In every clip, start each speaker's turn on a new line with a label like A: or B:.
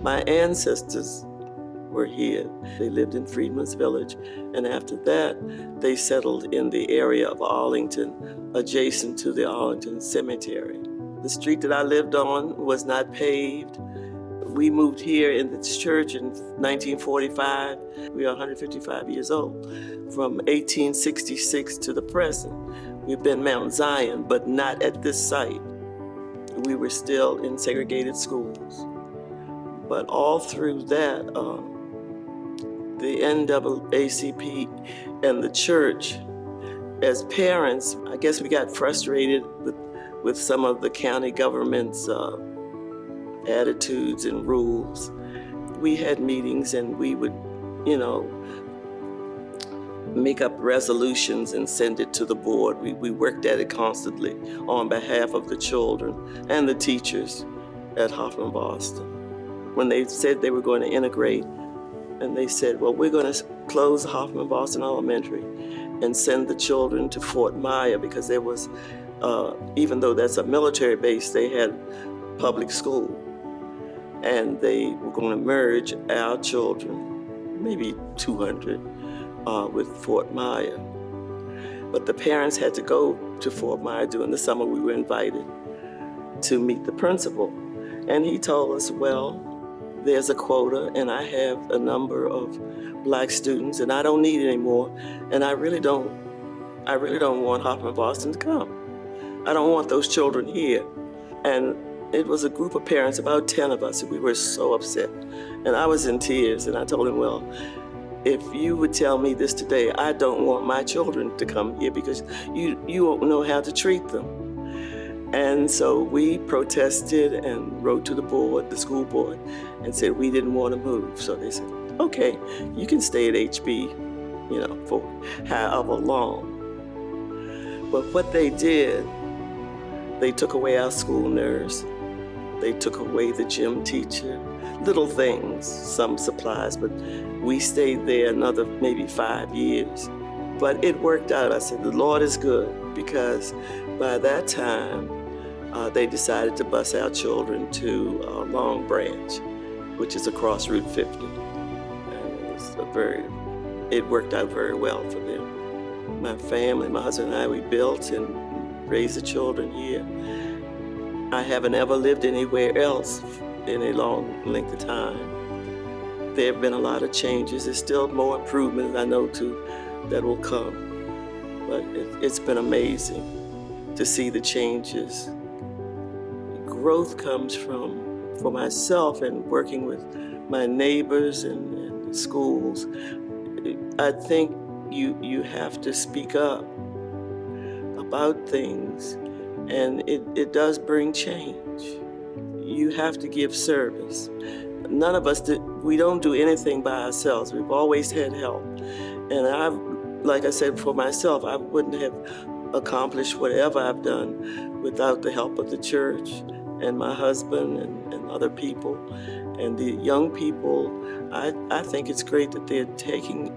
A: My ancestors were here. They lived in Freedman's Village, and after that, they settled in the area of Arlington, adjacent to the Arlington Cemetery. The street that I lived on was not paved. We moved here in this church in 1945. We are 155 years old. From 1866 to the present, we've been Mount Zion, but not at this site. We were still in segregated schools. But all through that, the NAACP and the church, as parents, I guess we got frustrated with some of the county government's attitudes and rules. We had meetings and we would, make up resolutions and send it to the board. We worked at it constantly on behalf of the children and the teachers at Hoffman Boston. When they said they were going to integrate, and they said, well, we're going to close Hoffman Boston Elementary and send the children to Fort Myer, because there was, even though that's a military base, they had public school. And they were going to merge our children, maybe 200, with Fort Myer. But the parents had to go to Fort Myer during the summer. We were invited to meet the principal. And he told us, well, there's a quota, and I have a number of Black students, and I don't need any more. And I really don't want Hoffman Boston to come. I don't want those children here. And it was a group of parents, about 10 of us, and we were so upset. And I was in tears, and I told him, well, if you would tell me this today, I don't want my children to come here because you won't know how to treat them. And so we protested and wrote to the board, the school board, and said we didn't want to move. So they said, okay, you can stay at HB, for however long. But what they did, they took away our school nurse, they took away the gym teacher, little things, some supplies, but we stayed there another maybe 5 years. But it worked out. I said, the Lord is good, because by that time, they decided to bus our children to Long Branch, which is across Route 50. And it worked out very well for them. My family, my husband and I, we built and raised the children here. I haven't ever lived anywhere else in a long length of time. There have been a lot of changes. There's still more improvement, I know, too, that will come. But it's been amazing to see the changes. Growth comes for myself and working with my neighbors and the schools. I think you have to speak up about things, and it does bring change. You have to give service. None of us, we don't do anything by ourselves. We've always had help. And like I said, for myself, I wouldn't have accomplished whatever I've done without the help of the church and my husband and other people. And the young people, I think it's great that they're taking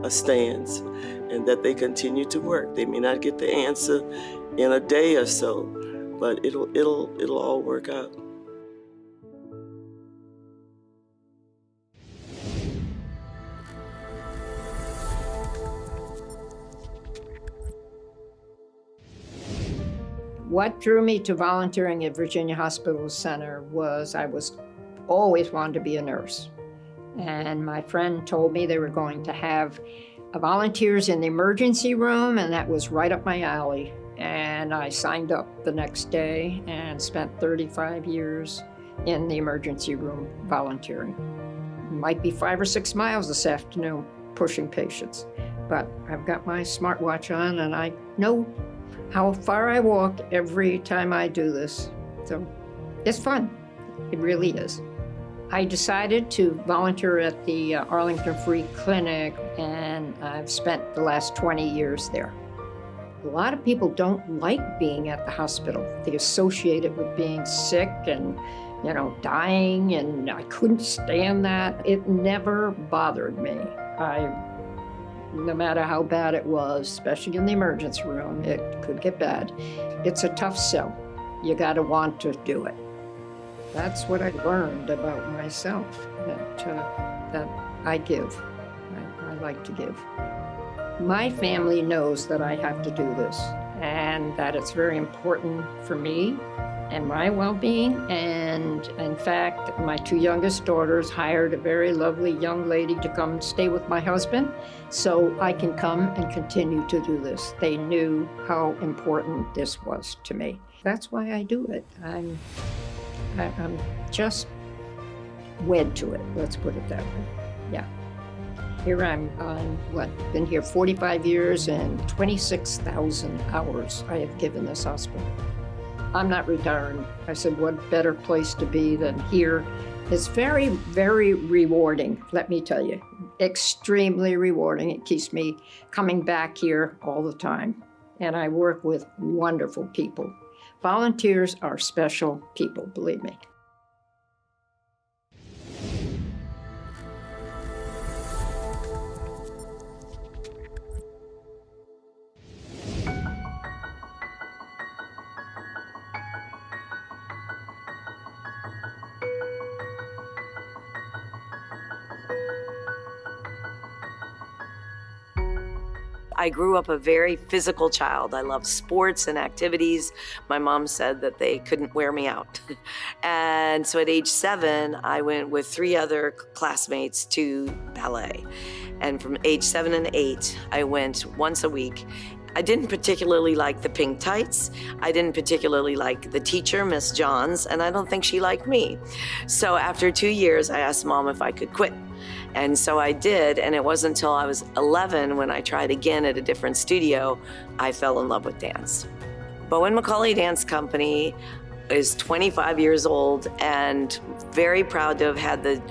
A: a stance and that they continue to work. They may not get the answer in a day or so, but it'll all work out.
B: What drew me to volunteering at Virginia Hospital Center was I was always wanted to be a nurse. And my friend told me they were going to have volunteers in the emergency room, and that was right up my alley. And I signed up the next day and spent 35 years in the emergency room volunteering. It might be 5 or 6 miles this afternoon pushing patients, but I've got my smartwatch on and I know how far I walk every time I do this. So it's fun. It really is. I decided to volunteer at the Arlington Free Clinic, and I've spent the last 20 years there. A lot of people don't like being at the hospital. They associate it with being sick and, dying, and I couldn't stand that. It never bothered me. No matter how bad it was, especially in the emergency room, it could get bad. It's a tough sell. You gotta want to do it. That's what I learned about myself, that I give. I like to give. My family knows that I have to do this and that it's very important for me and my well-being. And in fact, my two youngest daughters hired a very lovely young lady to come stay with my husband so I can come and continue to do this. They knew how important this was to me. That's why I do it. I'm just wed to it, let's put it that way. Yeah. Here I'm been here 45 years and 26,000 hours I have given this hospital. I'm not retiring. I said, what better place to be than here? It's very, very rewarding, let me tell you. Extremely rewarding. It keeps me coming back here all the time. And I work with wonderful people. Volunteers are special people, believe me.
C: I grew up a very physical child. I loved sports and activities. My mom said that they couldn't wear me out. And so at age 7, I went with 3 other classmates to ballet. And from age 7 and 8, I went once a week. I didn't particularly like the pink tights. I didn't particularly like the teacher, Miss Johns, and I don't think she liked me. So after 2 years, I asked Mom if I could quit. And so I did, and it wasn't until I was 11 when I tried again at a different studio, I fell in love with dance. Bowen McCauley Dance Company is 25 years old and very proud to have had the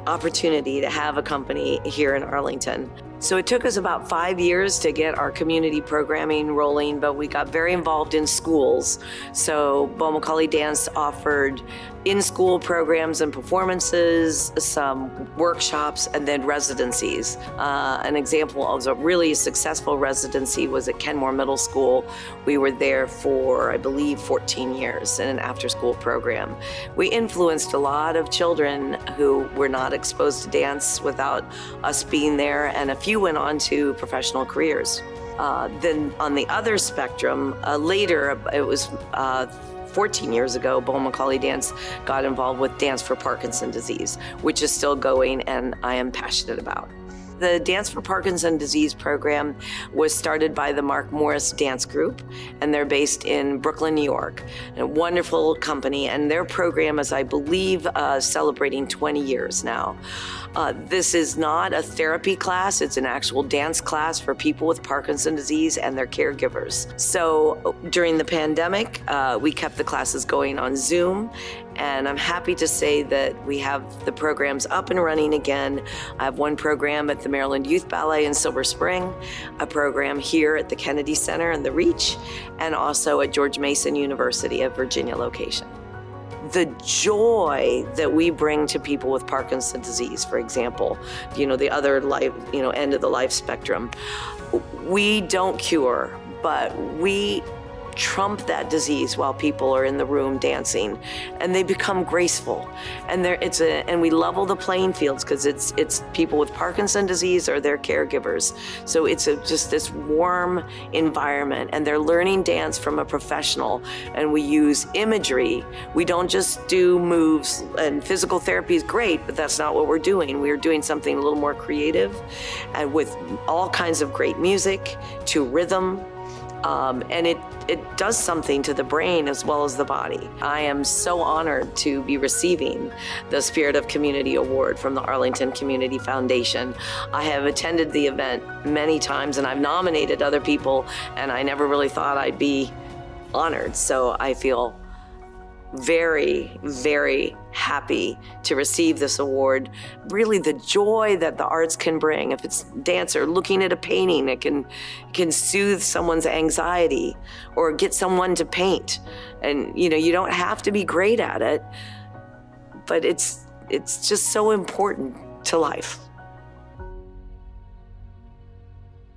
C: opportunity to have a company here in Arlington. So it took us about 5 years to get our community programming rolling, but we got very involved in schools. So Bowen McCauley Dance offered in-school programs and performances, some workshops, and then residencies. An example of a really successful residency was at Kenmore Middle School. We were there for, I believe, 14 years in an after-school program. We influenced a lot of children who were not exposed to dance without us being there, and a few went on to professional careers. Then on the other spectrum, later, it was 14 years ago, Bowen McCauley Dance got involved with Dance for Parkinson's Disease, which is still going and I am passionate about. The Dance for Parkinson's Disease program was started by the Mark Morris Dance Group, and they're based in Brooklyn, New York. A wonderful company, and their program is, I believe, celebrating 20 years now. This is not a therapy class, it's an actual dance class for people with Parkinson's disease and their caregivers. So during the pandemic, we kept the classes going on Zoom, and I'm happy to say that we have the programs up and running again. I have one program at the Maryland Youth Ballet in Silver Spring, a program here at the Kennedy Center in the Reach, and also at George Mason University of Virginia location. The joy that we bring to people with Parkinson's disease, for example, the other life, end of the life spectrum, we don't cure, but we trump that disease while people are in the room dancing, and they become graceful. And and we level the playing fields because it's people with Parkinson's disease or their caregivers. So it's just this warm environment, and they're learning dance from a professional. And we use imagery. We don't just do moves, and physical therapy is great, but that's not what we're doing. We're doing something a little more creative, and with all kinds of great music to rhythm. And it does something to the brain as well as the body. I am so honored to be receiving the Spirit of Community Award from the Arlington Community Foundation. I have attended the event many times, and I've nominated other people, and I never really thought I'd be honored. So I feel very, very happy to receive this award. Really, the joy that the arts can bring. If it's dance or looking at a painting, it can soothe someone's anxiety or get someone to paint. And you don't have to be great at it, but it's just so important to life.